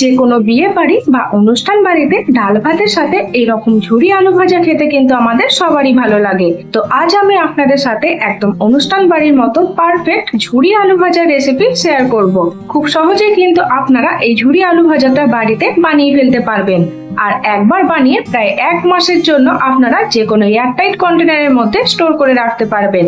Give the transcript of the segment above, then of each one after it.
যে কোনো বিয়ে বাড়ি বা অনুষ্ঠান বাড়িতে ডাল ভাতের সাথে এরকম ঝুরি আলু ভাজা খেতে কিন্তু আমাদের সবারই ভালো লাগে। তো আজ আমি আপনাদের সাথে একদম অনুষ্ঠান বাড়ির মতো পারফেক্ট ঝুরি আলু ভাজার রেসিপি শেয়ার করব। খুব সহজে কিন্তু আপনারা এই ঝুরি আলু ভাজাটা বাড়িতে বানিয়ে ফেলতে পারবেন। আর একবার বানিয়ে প্রায় 1 মাসের জন্য আপনারা যে কোনো এয়ারটাইট কন্টেনারের মধ্যে স্টোর করে রাখতে পারবেন।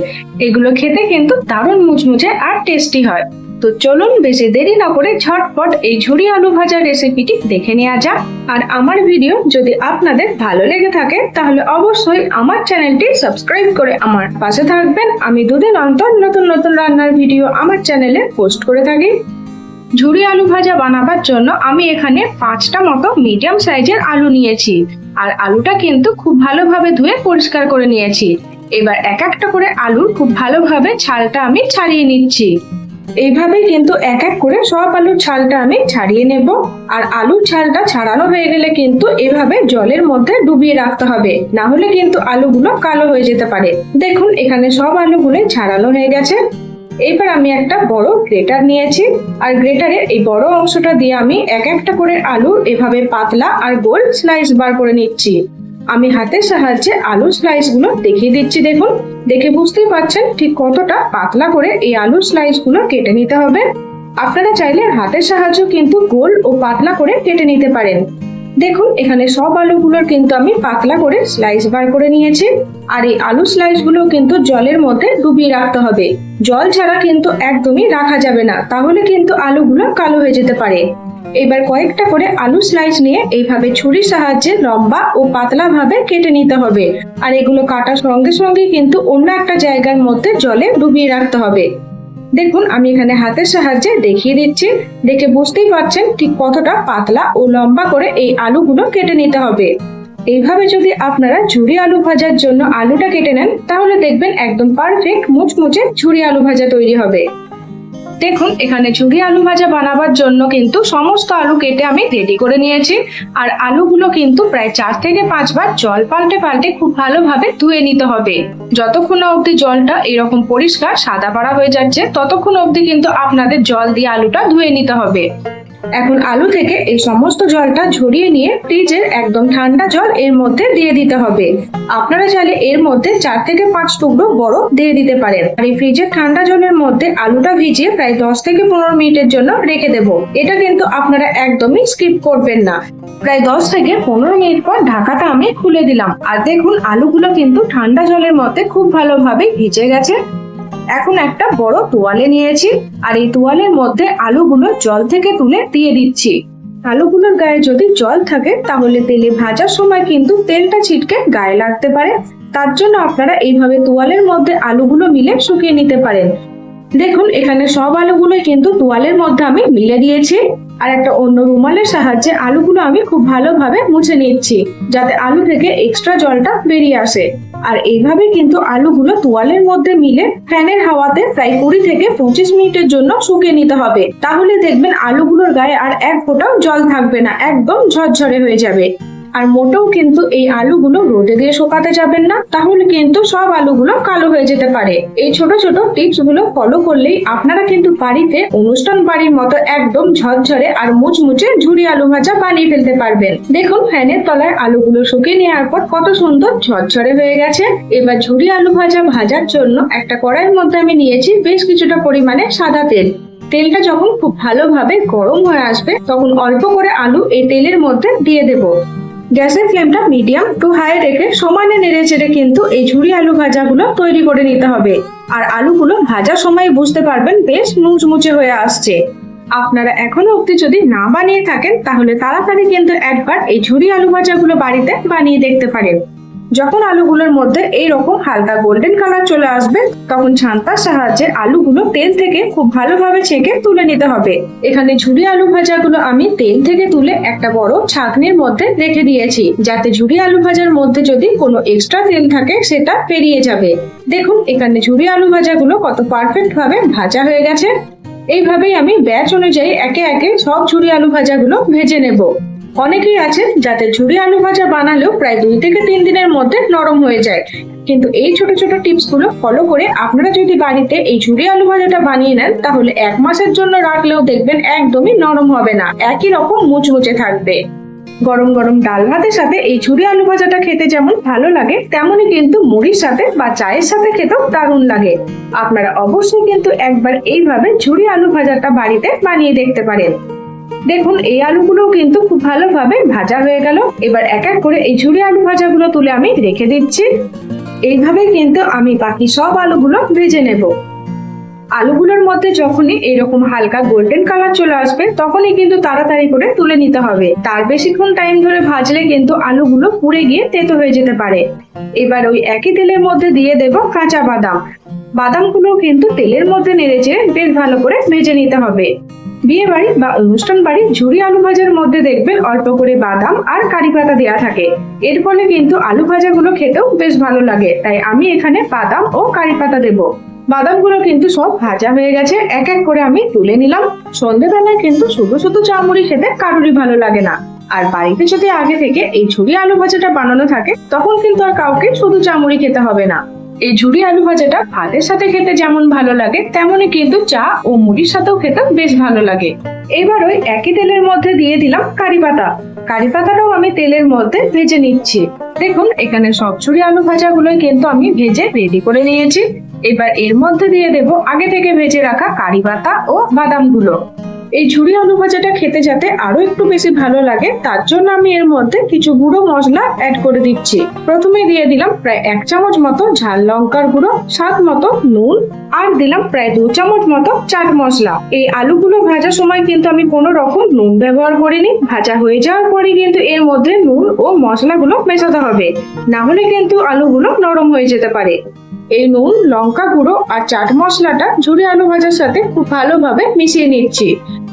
এগুলো খেতে কিন্তু দারুণ মুচমুচে আর টেস্টি হয়। তো চলুন বেশি দেরি না করে ঝটপট এই ঝুরি আলু ভাজার রেসিপিটি দেখে নেওয়া যাক। আর আমার ভিডিও যদি আপনাদের ভালো লেগে থাকে তাহলে অবশ্যই আমার চ্যানেলটি সাবস্ক্রাইব করে আমার পাশে থাকবেন। আমি দুদিন অন্তর নতুন নতুন রান্নার ভিডিও আমার চ্যানেলে পোস্ট করে থাকি। ঝুরি আলু ভাজা বানাবার জন্য আমি এখানে 5টা মতো মিডিয়াম সাইজের আলু নিয়েছি। আর আলুটা কিন্তু খুব ভালোভাবে ধুয়ে পরিষ্কার করে নিয়েছি। এবার এক একটা করে আলুর খুব ভালোভাবে ছালটা আমি ছাড়িয়ে নিচ্ছি। এইভাবে কিন্তু এক এক করে সব আলুর ছালটা আমি ছাড়িয়ে নেব। আর আলুর ছালটা ছাড়ানো হয়ে গেলে কিন্তু এভাবে জলের মধ্যে ডুবিয়ে রাখতে হবে, না হলে কিন্তু আলুগুলো কালো হয়ে যেতে পারে। দেখুন এখানে সব আলুগুলো ছাড়ানো হয়ে গেছে। এবার আমি একটা বড় গ্রেটার নিয়েছি। আর গ্রেটারের এই বড় অংশটা দিয়ে আমি এক একটা করে আলু এভাবে পাতলা আর গোল স্লাইস বার করে নিচ্ছি। আমি হাতের সাহায্যে আলু স্লাইস গুলো দেখিয়ে দিচ্ছি। দেখুন, দেখে বুঝতেই পারছেন ঠিক কতটা পাতলা করে এই আলু স্লাইস গুলো কেটে নিতে হবে। আপনারা চাইলে হাতের সাহায্যে কিন্তু গোল ও পাতলা করে কেটে নিতে পারেন। দেখুন এখানে সব আলুগুলোর কিন্তু আমি পাতলা করে স্লাইস বার করে নিয়েছি। আর এই আলু স্লাইস গুলো কিন্তু জলের মধ্যে ডুবিয়ে রাখতে হবে। জল ছাড়া কিন্তু একদমই রাখা যাবে না, তাহলে কিন্তু আলুগুলো কালো হয়ে যেতে পারে। এবার কয়েকটা করে আলু স্লাইস নিয়ে এইভাবে ছুরির সাহায্যে লম্বা ও পাতলা ভাবে কেটে নিতে হবে। আর এগুলো কাটার সঙ্গে সঙ্গে কিন্তু অন্য একটা জায়গার মধ্যে জলে ডুবিয়ে রাখতে হবে। দেখুন আমি এখানে হাতের সাহায্যে দেখিয়ে দিচ্ছি। দেখে বুঝতেই পারছেন ঠিক কতটা পাতলা ও লম্বা করে এই আলুগুলো কেটে নিতে হবে। এইভাবে যদি আপনারা ঝুরি আলু ভাজার জন্য আলুটা কেটে নেন তাহলে দেখবেন একদম পারফেক্ট মুচমুচে ঝুরি আলু ভাজা তৈরি হবে। দেখুন এখানে ঝুরি আলু ভাজা বানাবার জন্য কিন্তু সমস্ত আলু কেটে আমি রেডি করে নিয়েছি। আর আলুগুলো কিন্তু প্রায় 4 থেকে 5 বার জল পাল্টে পাল্টে খুব ভালোভাবে ধুয়ে নিতে হবে। যতক্ষণ অবধি জলটা এরকম পরিষ্কার সাদা পাড়া হয়ে যাচ্ছে ততক্ষণ অবধি কিন্তু আপনাদের জল দিয়ে আলুটা ধুয়ে নিতে হবে। এখন আলু থেকে এই সমস্ত জলটা ঝরিয়ে নিয়ে ফ্রিজের একদম ঠান্ডা জল এর মধ্যে দিয়ে দিতে হবে। আপনারা চাইলে এর মধ্যে 4 থেকে 5 টুকরো বরফ দিয়ে দিতে পারেন। আর এই ফ্রিজের ঠান্ডা জলের মধ্যে আলুটা ভিজিয়ে প্রায় 10 থেকে 15 মিনিটের জন্য রেখে দেব। এটা কিন্তু আপনারা একদমই স্কিপ করবেন না। প্রায় 10 থেকে 15 মিনিট পর ঢাকাটা আমি খুলে দিলাম। আর দেখুন আলুগুলো কিন্তু ঠান্ডা জলের মধ্যে খুব ভালোভাবে ভিজে গেছে। এখন একটা বড় তোয়ালে নিয়েছি। আর এই তোয়ালের মধ্যে আলুগুলো জল থেকে তুলে দিয়ে দিচ্ছি। আলুগুলোর গায়ে যদি জল থাকে তাহলে তেলে ভাজার সময় কিন্তু তেলটা ছিটকে গায়ে লাগতে পারে। তার জন্য আপনারা এইভাবে তোয়ালের মধ্যে আলুগুলো মিলে শুকিয়ে নিতে পারেন। দেখুন এখানে সব আলুগুলো কিন্তু তোয়ালের মধ্যে আমি মিলে দিয়েছি। আর একটা অন্য রুমালের সাহায্যে আলুগুলো আমি খুব ভালোভাবে মুছে নিচ্ছি, যাতে আলু থেকে এক্সট্রা জলটা বেরিয়ে আসে। আর এইভাবে কিন্তু আলুগুলো তোয়ালের মধ্যে মিলে ফ্যানের হাওয়াতে প্রায় 20 থেকে 25 মিনিটের জন্য শুকিয়ে নিতে হবে। তাহলে দেখবেন আলুগুলোর গায়ে আর এক ফোঁটাও জল থাকবে না, একদম ঝরঝরে হয়ে যাবে। আর মোটেও কিন্তু এই আলুগুলো রোদে দিয়ে শুকাতে যাবেন না, তাহলে কিন্তু সব আলুগুলো কালো হয়ে যেতে পারে। এই ছোট ছোট টিপস গুলো ফলো করলেই আপনারা কিন্তু বাড়িতে অনুষ্ঠান বাড়ির মতো একদম ঝরঝরে আর মুচমুচে ঝুরি আলু ভাজা বানিয়ে ফেলতে পারবেন। দেখুন ফ্যানের তলায় আলুগুলো শুকিয়ে নেওয়ার পর কত সুন্দর ঝরঝরে হয়ে গেছে। এবার ঝুরি আলু ভাজা ভাজার জন্য একটা কড়াইয়ের মধ্যে আমি নিয়েছি বেশ কিছুটা পরিমাণে সাদা তেল। তেলটা যখন খুব ভালোভাবে গরম হয়ে আসবে তখন অল্প করে আলু এই তেলের মধ্যে দিয়ে দেব। গ্যাসের ফ্লেমটা মিডিয়াম টু হাই রেখে সমানে নেড়ে চেড়ে কিন্তু এই ঝুরি আলু ভাজাগুলো তৈরি করে নিতে হবে। আর আলুগুলো ভাজার সময় বুঝতে পারবেন বেশ মুচমুচে হয়ে আসছে। আপনারা এখনো অবধি যদি না বানিয়ে থাকেন তাহলে তাড়াতাড়ি কিন্তু একবার এই ঝুরি আলু ভাজাগুলো বাড়িতে বানিয়ে দেখতে পারেন। যখন আলুগুলোর মধ্যে এইরকম হালকা গোল্ডেন কালার চলে আসবে তখন ছান্তার সাহায্যে আলুগুলো তেল থেকে খুব ভালোভাবে ছেঁকে তুলে নিতে হবে। এখানে ঝুরি আলু ভাজাগুলো আমি তেল থেকে তুলে একটা বড় ছাঁকনির মধ্যে রেখে দিয়েছি, যাতে ঝুরি আলু ভাজার মধ্যে যদি কোনো এক্সট্রা তেল থাকে সেটা বেরিয়ে যাবে। দেখুন এখানে ঝুরি আলু ভাজাগুলো কত পারফেক্ট ভাবে ভাজা হয়ে গেছে। এইভাবেই আমি ব্যাচ অনুযায়ী একে একে সব ঝুরি আলু ভাজাগুলো ভেজে নেব। অনেকেই আছে যাদের ঝুরি আলু ভাজা বানালেও প্রায় 2 থেকে 3 দিনের মধ্যে নরম হয়ে যায়, কিন্তু এই ছোট ছোট টিপস গুলো ফলো করে আপনারা যদি বাড়িতে এই ঝুরি আলু ভাজাটা বানিয়ে নেন তাহলে 1 মাসের জন্য রাখলেও দেখবেন একদমই নরম হবে না, একই রকম মুচমুচে থাকবে। গরম গরম ডাল ভাতের সাথে এই ঝুরি আলু ভাজাটা খেতে যেমন ভালো লাগে, তেমনই কিন্তু মুড়ির সাথে বা চায়ের সাথে খেতেও দারুণ লাগে। আপনারা অবশ্যই কিন্তু একবার এইভাবে ঝুরি আলু ভাজাটা বাড়িতে বানিয়ে দেখতে পারেন। দেখুন এই আলুগুলো কিন্তু খুব ভালোভাবে ভাজা হয়ে গেল। এবার এক এক করে এই ঝুরি আলু ভাজাগুলো তুলে আমি রেখে দিচ্ছি। এইভাবে কিন্তু আমি বাকি সব আলুগুলো ভেজে নেব। আলুগুলোর মধ্যে যখনই এরকম হালকা গোল্ডেন কালার চলে আসবে তখনই কিন্তু তাড়াতাড়ি করে তুলে নিতে হবে, তার বেশিক্ষণ টাইম ধরে ভাজলে কিন্তু আলুগুলো পুড়ে গিয়ে তেতো হয়ে যেতে পারে। এবার ওই একই তেলের মধ্যে দিয়ে দেব কাঁচা বাদাম। বাদামগুলো কিন্তু তেলের মধ্যে নেড়ে চেড়ে বেশ ভালো করে ভেজে নিতে হবে। বিয়ে বাড়ি বা অনুষ্ঠান বাড়ি ঝুরি আলু ভাজার মধ্যে দেখবেন অল্প করে বাদাম আর কারি পাতা দেওয়া থাকে, এর ফলে কিন্তু আলু ভাজাগুলো খেতেও বেশ ভালো লাগে, তাই আমি এখানে বাদাম ও কারি পাতা দেবো। বাদামগুলো কিন্তু সব ভাজা হয়ে গেছে, এক এক করে আমি তুলে নিলাম। সন্ধ্যেবেলায় কিন্তু শুধু শুধু চা মুড়ি খেতে কারোরই ভালো লাগে না, আর বাড়িতে যদি আগে থেকে এই ঝুরি আলু ভাজাটা বানানো থাকে তখন কিন্তু আর কাউকে শুধু চা মুড়ি খেতে হবে না। এই ঝুরি আলু ভাজাটা ভাতের সাথে খেতে যেমন ভালো লাগে তেমনই কিন্তু চা ও মুড়ির সাথেও খেতে বেশ ভালো লাগে। এবার ওই একই তেলের মধ্যে দিয়ে দিলাম কারি পাতা। কারি পাতাটাও আমি তেলের মধ্যে ভেজে নিচ্ছি। দেখুন এখানে সব ঝুরি আলু ভাজাগুলোই কিন্তু আমি ভেজে রেডি করে নিয়েছি। এবার এর মধ্যে দিয়ে দেব আগে থেকে ভেজে রাখা কারি পাতা ও বাদামগুলো। এই ঝুরি আলু ভাজাটা খেতে যাতে আরো একটু বেশি ভালো লাগে তার জন্য আমি এর মধ্যে কিছু গুঁড়ো মশলা অ্যাড করে দিচ্ছি। প্রথমে দিয়ে দিলাম প্রায় 1 চামচ মতো ঝাল লঙ্কার গুঁড়ো, স্বাদ মতো নুন, আর দিলাম প্রায় 2 চামচ মতো চাট মশলা। এই আলুগুলো ভাজার সময় কিন্তু আমি কোনো রকম নুন ব্যবহার করিনি। ভাজা হয়ে যাওয়ার পরে কিন্তু এর মধ্যে নুন ও মশলাগুলো মেশাতে হবে, না হলে কিন্তু আলুগুলো নরম হয়ে যেতে পারে। এই নুন, লঙ্কা গুঁড়ো আর চাট মশলাটা ঝুরি আলু ভাজার সাথে খুব ভালোভাবে মিশিয়ে নিচ্ছি।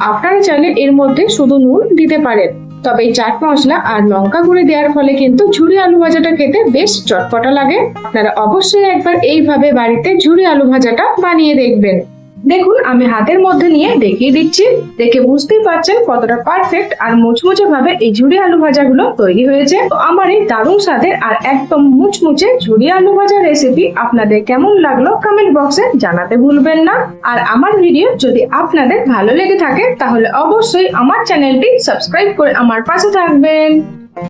আপনারা চাইলে এর মধ্যে শুধু নুন দিতে পারেন, তবে এই চাট মশলা আর লঙ্কা গুঁড়ো দেওয়ার ফলে কিন্তু ঝুরি আলু ভাজাটা খেতে বেশ চটপটা লাগে। আপনারা অবশ্যই একবার এইভাবে বাড়িতে ঝুরি আলু ভাজাটা বানিয়ে দেখবেন। দেখুন আমি হাতের মধ্যে নিয়ে দেখিয়ে দিচ্ছি, দেখে বুঝতেই পারছেন কতটা পারফেক্ট আর মুচমুচে ভাবে এই ঝুরি আলু ভাজাগুলো তৈরি হয়েছে। তো আমার এই দারুণ স্বাদের আর একদম মুচমুচে ঝুরি আলু ভাজা রেসিপি আপনাদের কেমন লাগলো কমেন্ট বক্সে জানাতে ভুলবেন না। আর আমার ভিডিও যদি আপনাদের ভালো লেগে থাকে তাহলে অবশ্যই আমার চ্যানেলটি সাবস্ক্রাইব করে আমার পাশে থাকবেন।